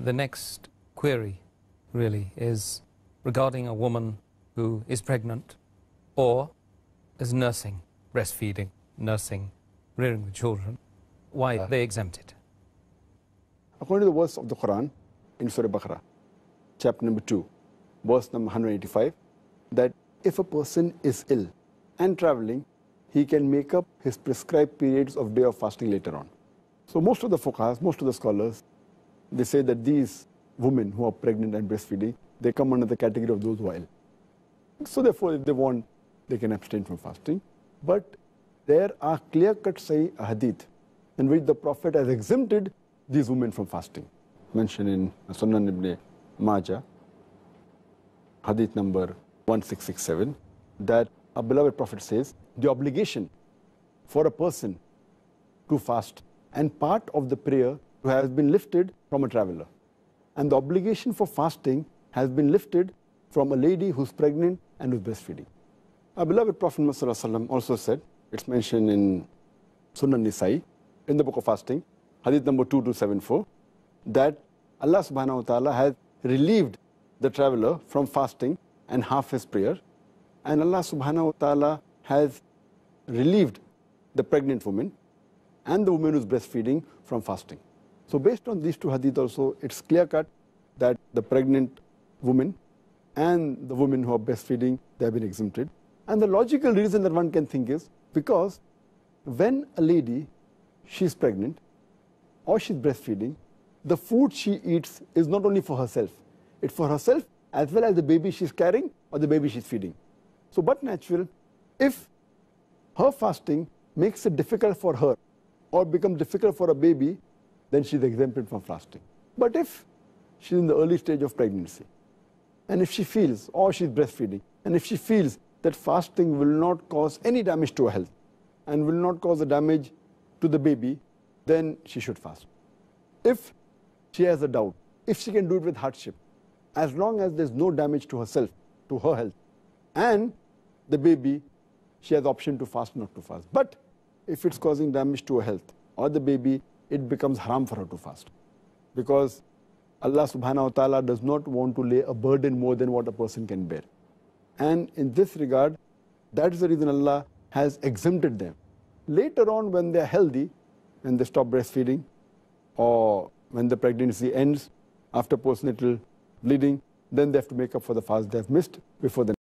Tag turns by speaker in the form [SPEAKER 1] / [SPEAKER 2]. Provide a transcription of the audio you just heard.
[SPEAKER 1] The next query really is regarding a woman who is pregnant or is nursing, breastfeeding, nursing, rearing the children. Why are they exempted?
[SPEAKER 2] According to the verse of the Quran in Surah Baqarah, chapter number 2, verse number 185, that if a person is ill and traveling, he can make up his prescribed periods of day of fasting later on. So most of the fuqahas, most of the scholars, they say that these women who are pregnant and breastfeeding, they come under the category of those who are ill. So therefore, if they want, they can abstain from fasting. But there are clear-cut Sahih hadith in which the Prophet has exempted these women from fasting. Mentioned in Sunan ibn Majah, hadith number 1667, that our beloved Prophet says, the obligation for a person to fast and part of the prayer has been lifted from a traveler. And the obligation for fasting has been lifted from a lady who's pregnant and who's breastfeeding. Our beloved Prophet ﷺ also said, it's mentioned in Sunan Nisa'i, in the book of fasting, hadith number 2274, that Allah subhanahu wa ta'ala has relieved the traveler from fasting and half his prayer, and Allah subhanahu wa ta'ala has relieved the pregnant woman and the woman who's breastfeeding from fasting. So based on these two hadith also, it's clear-cut that the pregnant woman and the women who are breastfeeding, they have been exempted. And the logical reason that one can think is because when a lady, she's pregnant or she's breastfeeding, the food she eats is not only for herself, it's for herself as well as the baby she's carrying or the baby she's feeding. So but natural, if her fasting makes it difficult for her or becomes difficult for a baby, then she's exempted from fasting. But if she's in the early stage of pregnancy, and if she feels, or she's breastfeeding, and if she feels that fasting will not cause any damage to her health and will not cause a damage to the baby, then she should fast. If she has a doubt, if she can do it with hardship, as long as there's no damage to herself, to her health, and the baby, she has the option to fast, not to fast. But if it's causing damage to her health or the baby, it becomes haram for her to fast. Because Allah subhanahu wa ta'ala does not want to lay a burden more than what a person can bear. And in this regard, that is the reason Allah has exempted them. Later on, when they're healthy, when they stop breastfeeding, or when the pregnancy ends after postnatal bleeding, then they have to make up for the fast they have missed before the